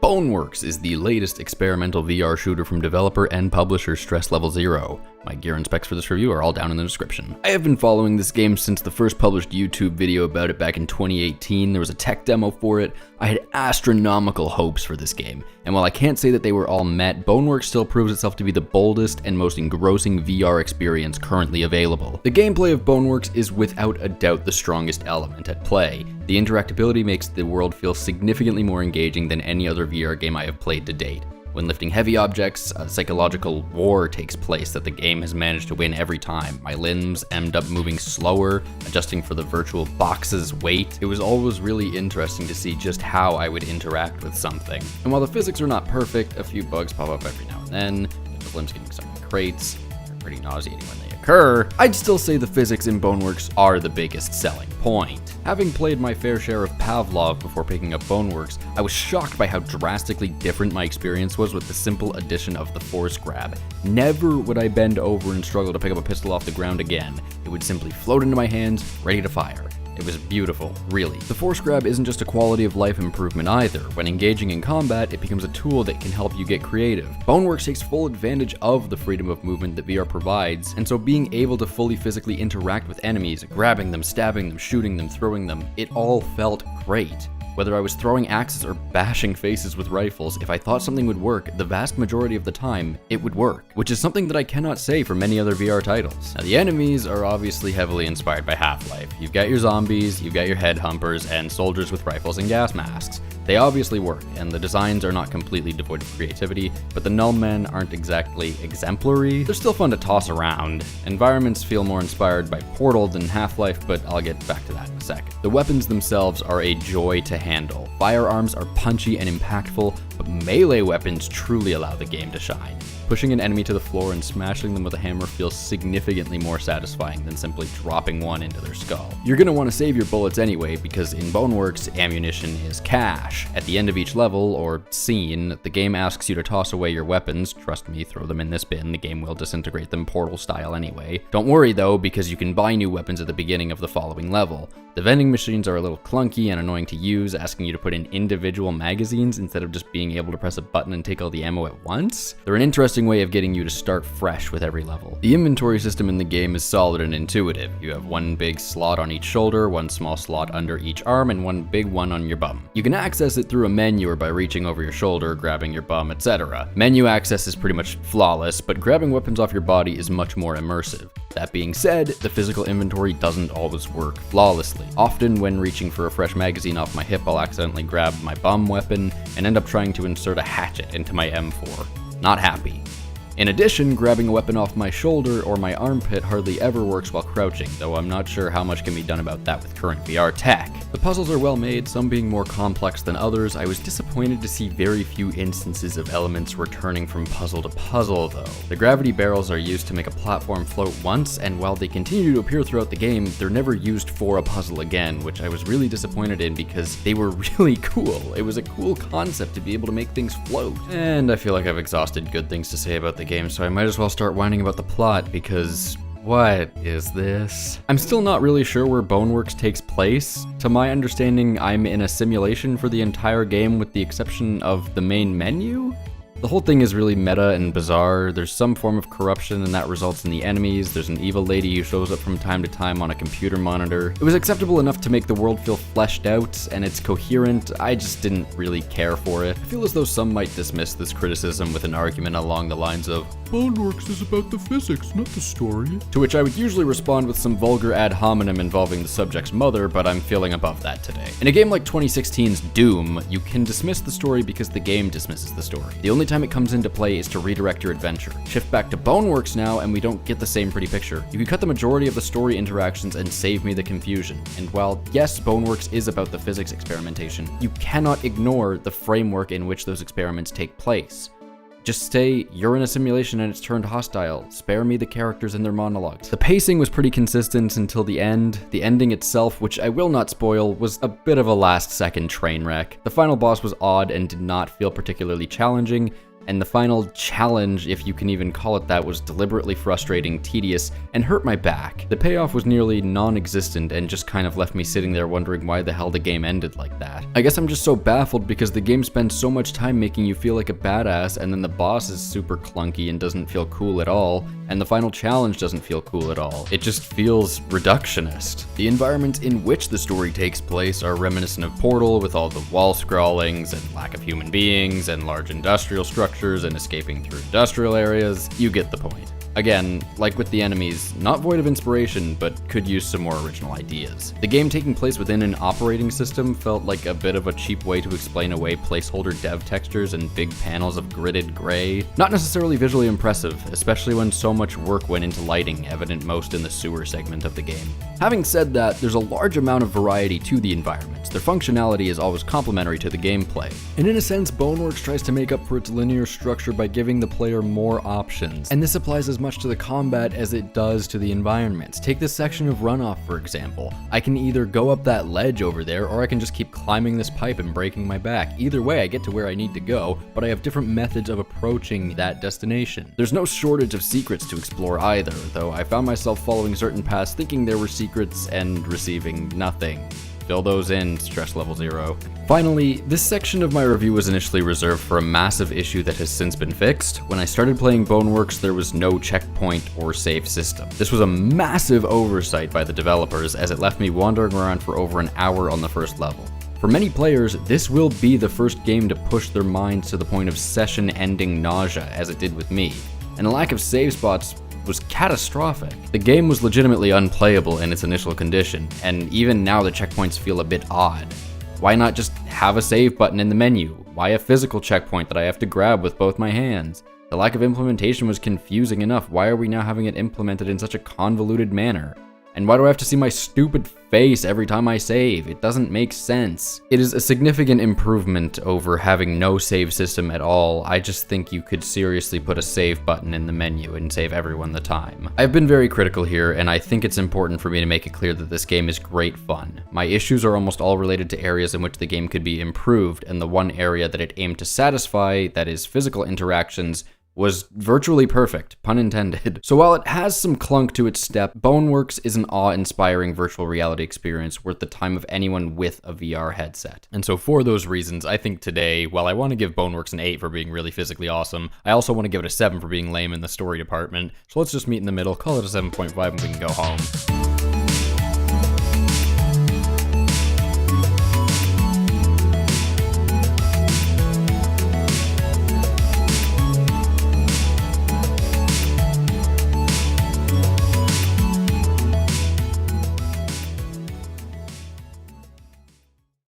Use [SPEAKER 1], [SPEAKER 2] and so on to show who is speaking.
[SPEAKER 1] Boneworks is the latest experimental VR shooter from developer and publisher Stress Level Zero. My gear and specs for this review are all down in the description. I have been following this game since the first published YouTube video about it back in 2018. There was a tech demo for it. I had astronomical hopes for this game, and while I can't say that they were all met, Boneworks still proves itself to be the boldest and most engrossing VR experience currently available. The gameplay of Boneworks is without a doubt the strongest element at play. The interactability makes the world feel significantly more engaging than any other VR game I have played to date. When lifting heavy objects, a psychological war takes place that the game has managed to win every time. My limbs end up moving slower, adjusting for the virtual box's weight. It was always really interesting to see just how I would interact with something. And while the physics are not perfect, a few bugs pop up every now and then. The limbs getting stuck in crates, they're pretty nauseating when they occur. I'd still say the physics in Boneworks are the biggest selling point. Having played my fair share of Pavlov before picking up Boneworks, I was shocked by how drastically different my experience was with the simple addition of the force grab. Never would I bend over and struggle to pick up a pistol off the ground again. It would simply float into my hands, ready to fire. It was beautiful, really. The force grab isn't just a quality of life improvement either. When engaging in combat, it becomes a tool that can help you get creative. Boneworks takes full advantage of the freedom of movement that VR provides, and so being able to fully physically interact with enemies, grabbing them, stabbing them, shooting them, throwing them, it all felt great. Whether I was throwing axes or bashing faces with rifles, if I thought something would work, the vast majority of the time, it would work, which is something that I cannot say for many other VR titles. Now, the enemies are obviously heavily inspired by Half-Life. You've got your zombies, you've got your headhumpers, and soldiers with rifles and gas masks. They obviously work, and the designs are not completely devoid of creativity, but the null men aren't exactly exemplary. They're still fun to toss around. Environments feel more inspired by Portal than Half-Life, but I'll get back to that in a sec. The weapons themselves are a joy to handle. Firearms are punchy and impactful, but melee weapons truly allow the game to shine. Pushing an enemy to the floor and smashing them with a hammer feels significantly more satisfying than simply dropping one into their skull. You're going to want to save your bullets anyway, because in Boneworks, ammunition is cash. At the end of each level, or scene, the game asks you to toss away your weapons. Trust me, throw them in this bin, the game will disintegrate them Portal style anyway. Don't worry though, because you can buy new weapons at the beginning of the following level. The vending machines are a little clunky and annoying to use, asking you to put in individual magazines instead of just being able to press a button and take all the ammo at once. They're an interesting way of getting you to start fresh with every level. The inventory system in the game is solid and intuitive. You have one big slot on each shoulder, one small slot under each arm, and one big one on your bum. You can access it through a menu or by reaching over your shoulder, grabbing your bum, etc. Menu access is pretty much flawless, but grabbing weapons off your body is much more immersive. That being said, the physical inventory doesn't always work flawlessly. Often when reaching for a fresh magazine off my hip, I'll accidentally grab my bum weapon and end up trying to insert a hatchet into my M4. Not happy. In addition, grabbing a weapon off my shoulder or my armpit hardly ever works while crouching, though I'm not sure how much can be done about that with current VR tech. The puzzles are well made, some being more complex than others. I was disappointed to see very few instances of elements returning from puzzle to puzzle though. The gravity barrels are used to make a platform float once, and while they continue to appear throughout the game, they're never used for a puzzle again, which I was really disappointed in because they were really cool. It was a cool concept to be able to make things float. And I feel like I've exhausted good things to say about the game, so I might as well start whining about the plot because what is this? I'm still not really sure where Boneworks takes place. To my understanding, I'm in a simulation for the entire game with the exception of the main menu? The whole thing is really meta and bizarre. There's some form of corruption and that results in the enemies. There's an evil lady who shows up from time to time on a computer monitor. It was acceptable enough to make the world feel fleshed out, and it's coherent. I just didn't really care for it. I feel as though some might dismiss this criticism with an argument along the lines of, Boneworks is about the physics, not the story. To which I would usually respond with some vulgar ad hominem involving the subject's mother, but I'm feeling above that today. In a game like 2016's Doom, you can dismiss the story because the game dismisses the story. The only time it comes into play is to redirect your adventure. Shift back to Boneworks now and we don't get the same pretty picture. You can cut the majority of the story interactions and save me the confusion. And while yes, Boneworks is about the physics experimentation, you cannot ignore the framework in which those experiments take place. Just say, you're in a simulation and it's turned hostile. Spare me the characters and their monologues. The pacing was pretty consistent until the end. The ending itself, which I will not spoil, was a bit of a last-second train wreck. The final boss was odd and did not feel particularly challenging. and the final challenge, if you can even call it that, was deliberately frustrating, tedious, and hurt my back. The payoff was nearly non-existent and just kind of left me sitting there wondering why the hell the game ended like that. I guess I'm just so baffled because the game spends so much time making you feel like a badass, and then the boss is super clunky and doesn't feel cool at all, and the final challenge doesn't feel cool at all. It just feels reductionist. The environments in which the story takes place are reminiscent of Portal, with all the wall scrawlings and lack of human beings and large industrial structures and escaping through industrial areas. You get the point. Again, like with the enemies, not void of inspiration, but could use some more original ideas. The game taking place within an operating system felt like a bit of a cheap way to explain away placeholder dev textures and big panels of gridded gray. Not necessarily visually impressive, especially when so much work went into lighting, evident most in the sewer segment of the game. Having said that, there's a large amount of variety to the environments. Their functionality is always complementary to the gameplay. And in a sense, Boneworks tries to make up for its linear structure by giving the player more options. And this applies as much to the combat as it does to the environments. Take this section of runoff, for example. I can either go up that ledge over there, or I can just keep climbing this pipe and breaking my back. Either way, I get to where I need to go, but I have different methods of approaching that destination. There's no shortage of secrets to explore either, though I found myself following certain paths thinking there were secrets and receiving nothing. Fill those in, stress level 0. Finally, this section of my review was initially reserved for a massive issue that has since been fixed. When I started playing Boneworks, there was no checkpoint or save system. This was a massive oversight by the developers, as it left me wandering around for over an hour on the first level. For many players, this will be the first game to push their minds to the point of session-ending nausea, as it did with me. And a lack of save spots was catastrophic. The game was legitimately unplayable in its initial condition, and even now the checkpoints feel a bit odd. Why not just have a save button in the menu? Why a physical checkpoint that I have to grab with both my hands? The lack of implementation was confusing enough. Why are we now having it implemented in such a convoluted manner? And why do I have to see my stupid face every time I save? It doesn't make sense. It is a significant improvement over having no save system at all. I just think you could seriously put a save button in the menu and save everyone the time. I've been very critical here, and I think it's important for me to make it clear that this game is great fun. My issues are almost all related to areas in which the game could be improved, and the one area that it aimed to satisfy, that is physical interactions, was virtually perfect, pun intended. So while it has some clunk to its step, Boneworks is an awe-inspiring virtual reality experience worth the time of anyone with a VR headset. And so for those reasons, I think today, while I want to give Boneworks an 8 for being really physically awesome, I also want to give it a 7 for being lame in the story department. So let's just meet in the middle, call it a 7.5 and we can go home.